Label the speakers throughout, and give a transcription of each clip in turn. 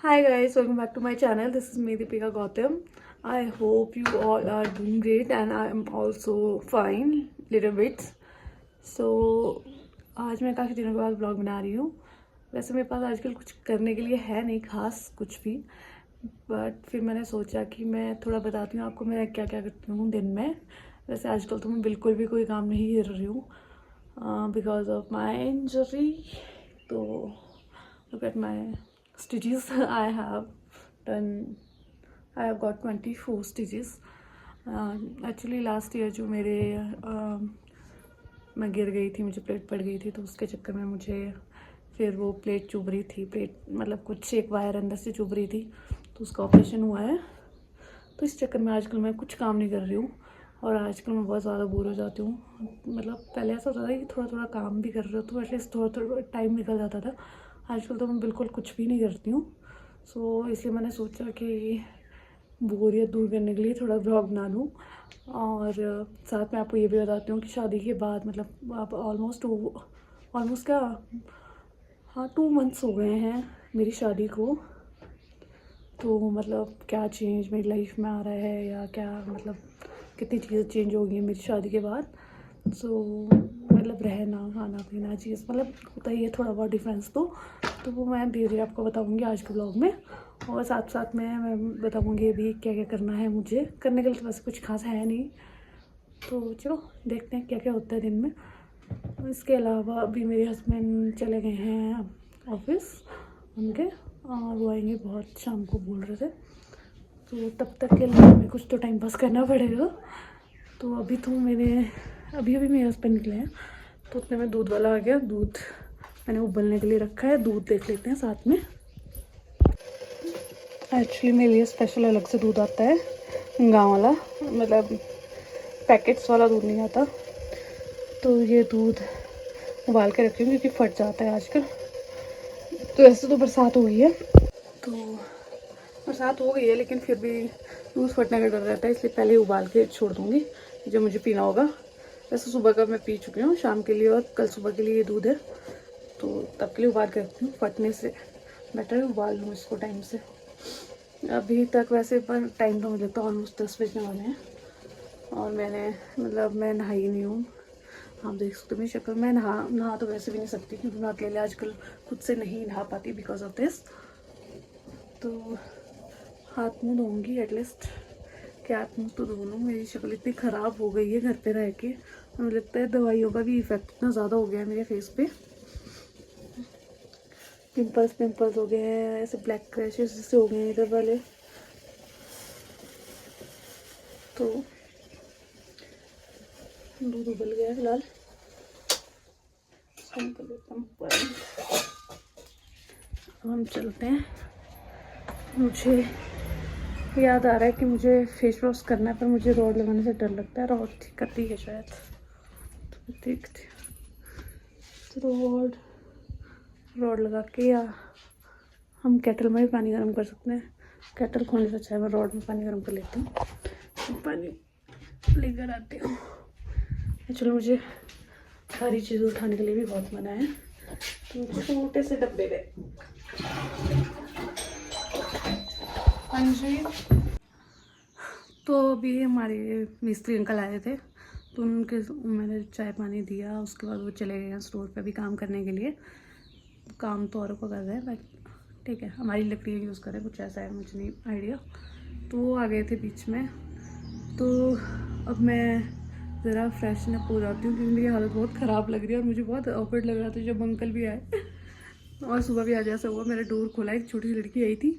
Speaker 1: Hi guys, welcome back to my channel. This is me Deepika Gautam. I hope you all are doing great and I am also fine little bit. So आज मैं काफ़ी दिनों के बाद blog बना रही हूँ. वैसे मेरे पास आजकल कुछ करने के लिए है नहीं खास कुछ भी, बट फिर मैंने सोचा कि मैं थोड़ा बताती हूँ आपको मैं क्या क्या करती हूँ दिन में. वैसे आजकल तो मैं बिल्कुल भी कोई काम नहीं कर रही हूँ बिकॉज ऑफ माई इंजरी. तो look at my stitches. I have got 24 stitches. Actually last year जो मेरे मैं गिर गई थी, मुझे प्लेट पड़ गई थी, तो उसके चक्कर में मुझे फिर वो प्लेट चुभ रही थी. प्लेट मतलब कुछ एक वायर अंदर से चुभ रही थी, तो उसका ऑपरेशन हुआ है. तो इस चक्कर में आजकल मैं कुछ काम नहीं कर रही हूँ और आजकल मैं बहुत ज़्यादा बोर हो जाती हूँ. मतलब पहले ऐसा होता था कि थोड़ा थोड़ा काम भी कर रहे हो तो एटलीस्ट थोड़ा थोड़ा टाइम निकल जाता था. आजकल तो मैं बिल्कुल कुछ भी नहीं करती हूँ. सो इसलिए मैंने सोचा कि बोरियत दूर करने के लिए थोड़ा ब्लॉग बना लूँ. और साथ में आपको ये भी बताती हूँ कि शादी के बाद मतलब आप ऑलमोस्ट क्या, हाँ 2 मंथ्स हो गए हैं मेरी शादी को. तो मतलब क्या चेंज मेरी लाइफ में आ रहा है या क्या, मतलब कितनी चीज़ें चेंज हो गई हैं मेरी शादी के बाद. सो मतलब रहना खाना पीना चीज़ मतलब होता ही है थोड़ा बहुत डिफरेंस. तो वो मैं धीरे धीरे आपको बताऊंगी आज के ब्लॉग में. और साथ साथ में मैं बताऊंगी भी क्या क्या करना है मुझे. करने के लिए तो वैसे कुछ खास है नहीं, तो चलो देखते हैं क्या क्या होता है दिन में. इसके अलावा अभी मेरे हस्बैंड चले गए हैं ऑफिस उनके, और वो आएंगे बहुत शाम को बोल रहे थे. तो तब तक के लिए हमें कुछ तो टाइम पास करना पड़ेगा. तो अभी तो अभी मेरे हस्बैंड निकले हैं, तो उतने में दूध वाला आ गया. दूध मैंने उबलने के लिए रखा है, दूध देख लेते हैं साथ में. एक्चुअली मेरे लिए स्पेशल अलग से दूध आता है, गाँव वाला, मतलब पैकेट्स वाला दूध नहीं आता. तो ये दूध उबाल के रखी हूँ क्योंकि फट जाता है आजकल. तो ऐसे तो बरसात हो गई है, तो बरसात हो गई है लेकिन फिर भी दूध फटने का डर रहता है, इसलिए पहले ही उबाल के छोड़ दूँगी जब मुझे पीना होगा. वैसे सुबह का मैं पी चुकी हूँ, शाम के लिए और कल सुबह के लिए ये दूध है, तो तब के लिए उबाल के रखती हूँ. फटने से बेटर है उबाल लूँ इसको टाइम से. अभी तक वैसे पर टाइम तो मुझे तो ऑलमोस्ट 10 बजने वाले हैं और मैं नहाई नहीं हूँ. आप देख सकते हो मेरी शक्ल. मैं नहा तो वैसे भी नहीं सकती क्योंकि मैं अकेले आजकल खुद से नहीं नहा पाती बिकॉज ऑफ दिस. तो हाथ मुँह धोऊँगी एटलीस्ट. क्या हाथ मुँह तो धो लूँ. मेरी शक्ल इतनी ख़राब हो गई है घर पे रह के, मुझे लगता है दवाइयों का भी इफ़ेक्ट इतना ज़्यादा हो गया है मेरे फेस पे. पिंपल्स हो गए हैं, ऐसे ब्लैक क्रैशेस जैसे हो गए हैं इधर वाले. तो दूध उबल गया है फिलहाल, हम चलते हैं. मुझे याद आ रहा है कि मुझे फेस वॉश करना है, पर मुझे रॉड लगाने से डर लगता है. रॉड ठीक करती है शायद, तो देखते. तो रॉड लगा के या हम केटल में भी पानी गर्म कर सकते हैं. केटल खोलने से अच्छा है मैं रॉड में पानी गर्म कर लेती हूँ. पानी लेकर आती हूँ. चलो, मुझे सारी चीज़ें उठाने के लिए भी बहुत मना है, तो छोटे से डब्बे में. हाँ जी. तो अभी हमारे मिस्त्री अंकल आए थे, तो मैंने चाय पानी दिया. उसके बाद वो चले गए हैं स्टोर पे भी काम करने के लिए. काम तो औरों को कर रहे हैं बट ठीक है, हमारी लकड़ी यूज़ करें, कुछ ऐसा है, मुझे नहीं आइडिया. तो वो आ गए थे बीच में. तो अब मैं ज़रा फ्रेशनअप हो जाती हूँ क्योंकि मेरी हालत बहुत ख़राब लग रही है और मुझे बहुत ऑकवर्ड लग रहा था जब अंकल भी आए. और सुबह भी आज ऐसा हुआ, मेरा डोर खोला, एक छोटी सी लड़की आई थी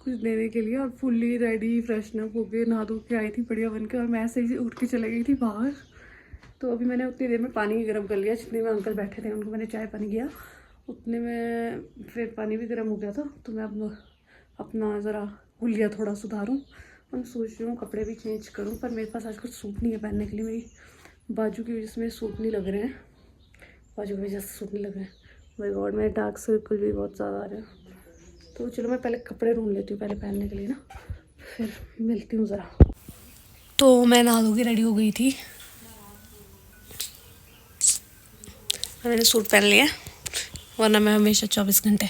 Speaker 1: कुछ देने के लिए और फुल्ली रेडी फ्रेशनअप होके नहा धो के आई थी बढ़िया बन के, और मैं ऐसे ही उठ के चले गई थी बाहर. तो अभी मैंने उतनी देर में पानी गर्म कर लिया. जितने में अंकल बैठे थे उनको मैंने चाय पानी किया, उतने में फिर पानी भी गर्म हो गया था. तो मैं अब अपना ज़रा हुलिया थोड़ा सुधारूँ और मैं सोच रही हूँ कपड़े भी चेंज करूँ, पर मेरे पास आज कुछ सूट नहीं है पहनने के लिए. मेरी बाजू की वजह से मेरे सूट नहीं लग रहे हैं, बाजू की वजह से सूट नहीं लग रहे हैं. माय गॉड, मेरे डार्क सर्कल भी बहुत ज़्यादा आ रहे हैं. तो चलो मैं पहले कपड़े ढूंढ लेती हूँ पहले पहनने के लिए ना, फिर मिलती हूँ ज़रा. तो मैं नहा धो के रेडी हो गई थी, मैंने सूट पहन लिया, वरना मैं हमेशा 24 घंटे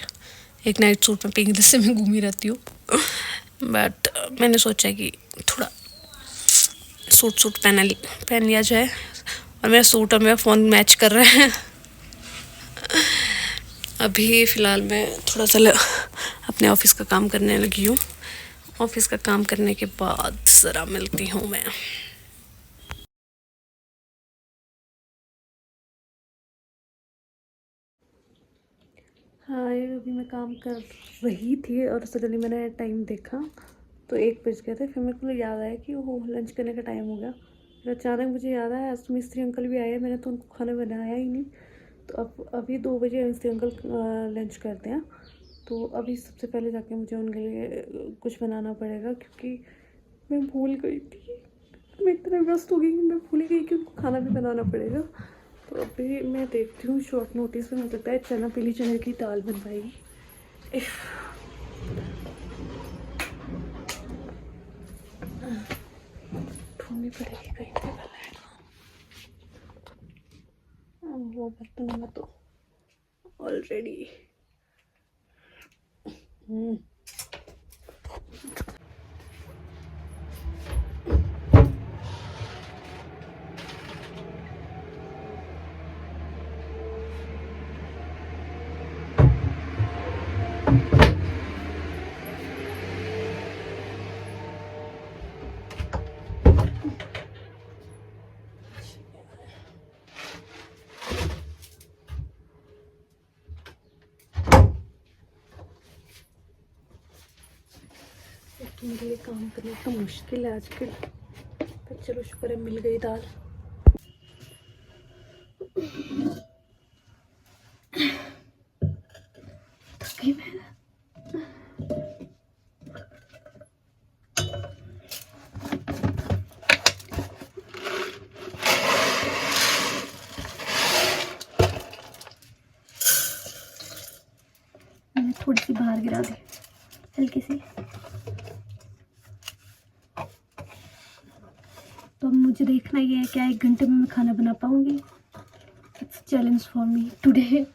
Speaker 1: एक नाइट सूट में पिंक से मैं घूमी रहती हूँ, बट मैंने सोचा कि थोड़ा सूट पहन लिया जाए, और मेरा सूट और मेरा फ़ोन मैच कर रहे हैं। अभी फ़िलहाल मैं थोड़ा सा अपने ऑफिस का काम करने लगी हूँ। ऑफिस का काम करने के बाद ज़रा मिलती हूँ मैं। हाँ, अभी मैं काम कर रही थी और सडनली मैंने टाइम देखा तो 1 बज गए थे। फिर मेरे को याद आया कि वो लंच करने का टाइम हो गया। फिर अचानक मुझे याद आया आज तो मिस्त्री अंकल भी आए, मैंने तो उनको खाना बनाया ही नहीं। तो अब अभी 2 बजे मिस्त्री अंकल लंच करते हैं, तो अभी सबसे पहले जाके मुझे उनके लिए कुछ बनाना पड़ेगा, क्योंकि मैं भूल गई थी। मैं इतना व्यस्त हो गई कि मैं भूल गई कि उनको खाना भी बनाना पड़ेगा। तो अभी मैं देखती हूँ शॉर्ट नोटिस में, मुझे लगता है चना पीली चने की दाल बन पाएगी। ढूंढनी पड़ेगी कहीं पे वो बर्तन में तो ऑलरेडी तो मेरे लिए काम करना तो मुश्किल है आजकल, पर चलो शुक्र है मिल गई दाल। मैंने थोड़ी सी बाहर गिरा दी, हल्की सी। तो मुझे देखना ये है क्या 1 घंटे में मैं खाना बना पाऊंगी। It's challenge for me today.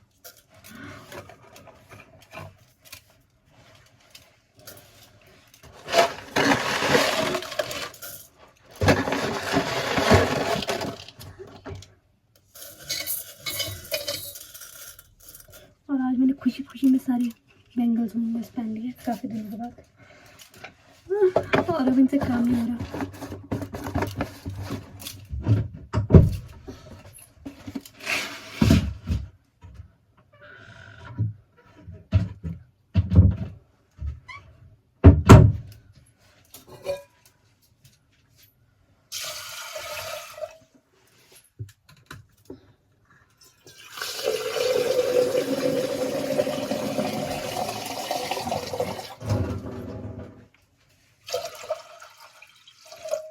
Speaker 1: और आज मैंने खुशी खुशी में सारी बैंगल्स पहन ली है काफ़ी दिनों के बाद, और अब इनसे काम नहीं हो रहा।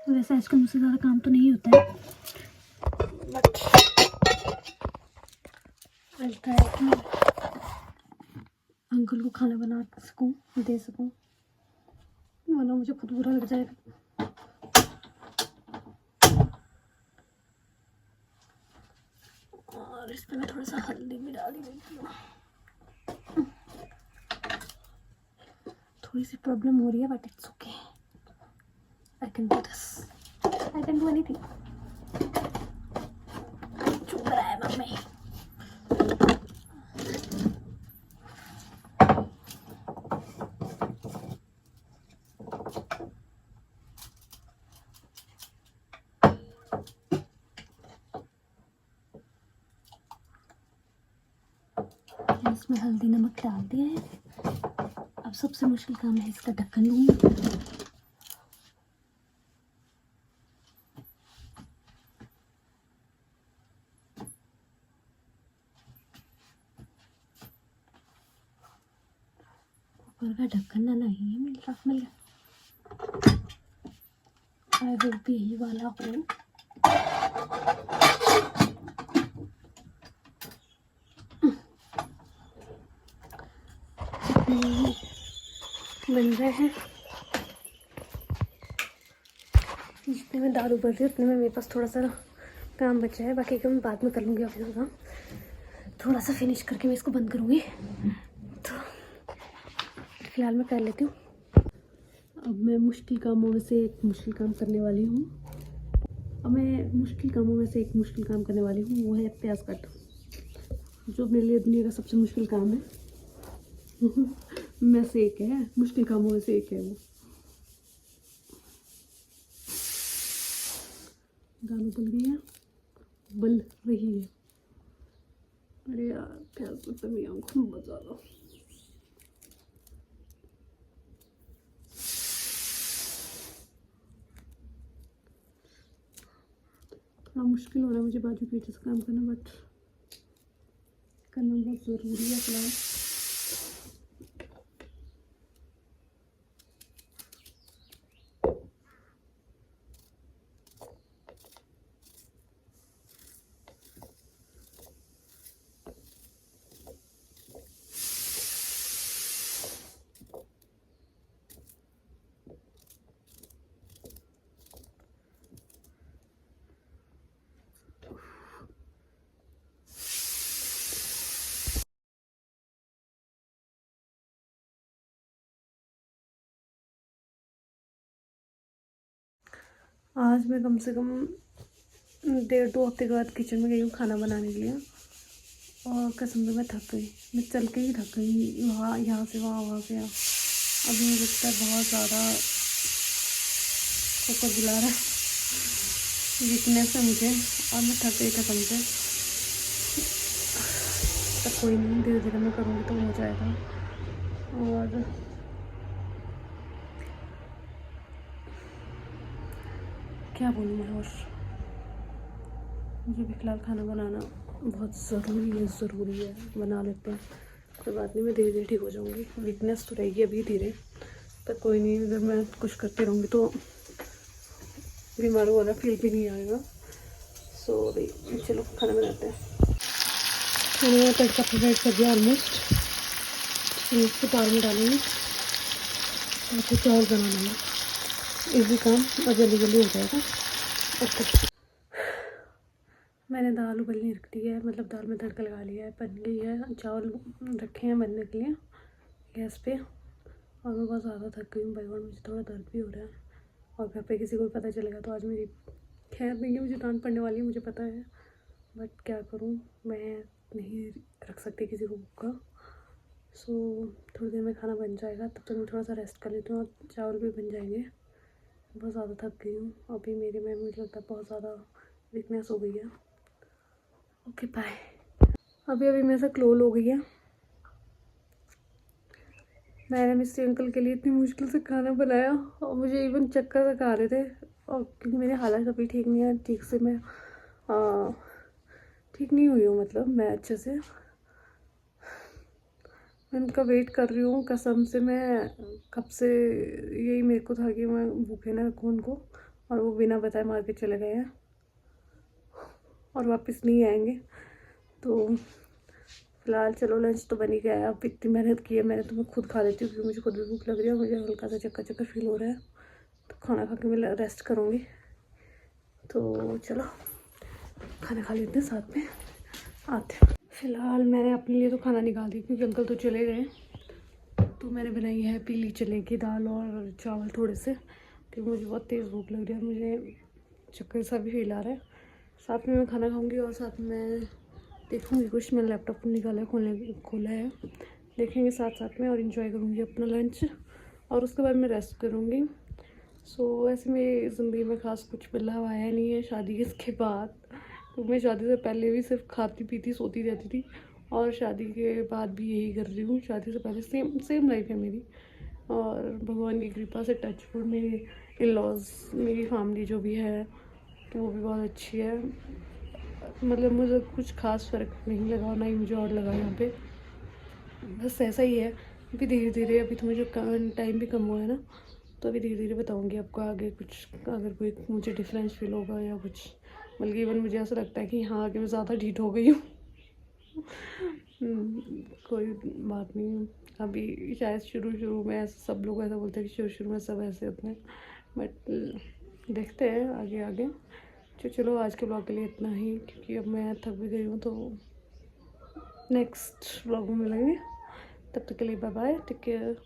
Speaker 1: वैसे आजकल मुझसे ज़्यादा काम तो नहीं होता है, बट लगता है कि अंकल को खाना बना सकूं, दे सकूं, वरना मुझे खुद बुरा लग जाएगा। और इसमें मैं थोड़ा सा हल्दी भी डाल देती हूँ। थोड़ी सी प्रॉब्लम हो रही है, but it's okay, I can do this, I can do anything. चुप रहा है मम्मी। इसमें हल्दी नमक डाल दिया है। अब सबसे मुश्किल काम है इसका ढक्कन लूँगी। ऊपर का ढक्कन ना नहीं मिल गया। आई विल भी यही वाला हूँ। बन रहे हैं, जितने में दाल उबल रही है उतने में मेरे पास थोड़ा सा काम बचा है, बाकी का मैं बाद में कर लूँगी ऑफिस का काम। थोड़ा सा फिनिश करके मैं इसको बंद करूँगी। तो फ़िलहाल मैं कर लेती हूँ। अब मैं मुश्किल कामों में से एक मुश्किल काम करने वाली हूँ। वो है प्याज कट, जो मेरे लिए दुनिया का सबसे मुश्किल काम है। में से एक है, मुश्किल कामों में से एक है वो। दाल उबल गई है, उबल रही है। अरे यार प्याज तो कमी आंखों में बचा लो। थोड़ा मुश्किल हो रहा है मुझे बाजू पीछे से काम करना, बट करना बहुत ज़रूरी है फिलहाल। आज मैं कम से कम 1.5-2 हफ्ते के बाद किचन में गई हूँ खाना बनाने के लिए, और कसम से मैं थक गई। मैं चल के ही थक गई, यहाँ से वहाँ से यहाँ। अभी मुझे लगता है बहुत ज़्यादा कुकर बुला रहा है, वीकनेस है मुझे, और मैं थक गई कसम से। तब कोई नहीं, धीरे धीरे मैं करूँगी तो हो जाएगा। और क्या बोलूँ मैं, और मुझे भी फ़िलहाल खाना बनाना बहुत ज़रूरी है। बना लेते हैं, कोई बात नहीं, मैं धीरे धीरे ठीक हो जाऊँगी। वीकनेस तो रहेगी अभी धीरे, पर कोई नहीं, अगर मैं कुछ करती रहूँगी तो बीमार वाला फील भी नहीं आएगा। सो भाई चलो खाना बनाते हैं। मैंने तड़का प्रिपेयर कर दिया ऑलमोस्ट, इसको दाल में डालेंगे और कुछ और बनाना है। इजी काम और जल्दी जल्दी हो जाएगा। ओके, मैंने दाल उबलने रख दी है, मतलब दाल में तड़का लगा लिया है, बन गई है। चावल रखे हैं बनने के लिए गैस पे, और मैं बहुत ज़्यादा थक गई हूँ भाई, और मुझे थोड़ा दर्द भी हो रहा है। और घर पे किसी को भी पता चलेगा तो आज मेरी खैर नहीं है, मुझे डांट पड़ने वाली है, मुझे पता है, बट क्या करूँ, मैं नहीं रख सकती किसी को भूखा। सो थोड़ी देर में खाना बन जाएगा, तब तक मैं थोड़ा सा रेस्ट कर लेती हूँ, और चावल भी बन जाएंगे। बहुत ज़्यादा थक गई हूँ अभी, मुझे लगता है बहुत ज़्यादा वीकनेस हो गई है। Okay bye. अभी मेरे से क्लोल हो गई है। मैंने मिस्टर अंकल के लिए इतनी मुश्किल से खाना बनाया, और मुझे इवन चक्कर तक आ रहे थे, और क्योंकि मेरी हालत अभी ठीक नहीं है, ठीक से मैं ठीक नहीं हुई हूँ, मतलब मैं अच्छे से, मैं उनका वेट कर रही हूँ कसम से। मैं कब से यही मेरे को था कि मैं भूखे ना रखूँ उनको, और वो बिना बताए मार के चले गए हैं और वापस नहीं आएंगे। तो फिलहाल चलो लंच तो बन ही गया है। अब इतनी मेहनत की है मैंने, तो मैं खुद खा लेती हूँ क्योंकि मुझे खुद भी भूख लग रही है, और मुझे हल्का सा चक्कर फील हो रहा है। तो खाना खा के मैं रेस्ट करूँगी। तो चलो खाना खा लेते हैं, साथ में आते हैं। फ़िलहाल मैंने अपने लिए तो खाना निकाल दिया क्योंकि अंकल तो चले गए। तो मैंने बनाई है पीली चने की दाल और चावल थोड़े से, क्योंकि मुझे बहुत तेज़ भूख लग रही है, मुझे चक्कर सा भी फील आ रहा है। साथ में मैं खाना खाऊंगी और साथ में देखूंगी कुछ, मैंने लैपटॉप निकाला खोला है, देखेंगे साथ साथ में, और इन्जॉय करूँगी अपना लंच, और उसके बाद मैं रेस्ट करूँगी। सो ऐसे मेरी ज़िंदगी में ख़ास कुछ बदलाव आया नहीं है शादी के बाद। तो मैं शादी से पहले भी सिर्फ खाती पीती सोती रहती थी, और शादी के बाद भी यही कर रही हूँ। शादी से पहले सेम लाइफ है मेरी, और भगवान की कृपा से टचवुड मेरे इन-लॉज़, मेरी फैमिली जो भी है वो भी बहुत अच्छी है। मतलब मुझे कुछ खास फ़र्क नहीं लगा, ना ही मुझे और लगा यहाँ पे, बस ऐसा ही है। अभी धीरे धीरे, अभी तो मुझे टाइम भी कम हुआ है ना, तो अभी धीरे धीरे बताऊँगी आपको आगे कुछ, अगर कोई मुझे डिफरेंस फील होगा या कुछ। बल्कि इवन मुझे ऐसा लगता है कि हाँ आगे मैं ज़्यादा ढीठ हो गई हूँ। कोई बात नहीं, अभी शायद शुरू में ऐसा सब लोग ऐसा बोलते हैं कि शुरू में सब ऐसे होते हैं, बट देखते हैं आगे आगे। चलो आज के ब्लॉग के लिए इतना ही, क्योंकि अब मैं थक भी गई हूँ। तो नेक्स्ट ब्लॉग में मिलेंगे, तब तक के लिए बाय बाय, टेक केयर।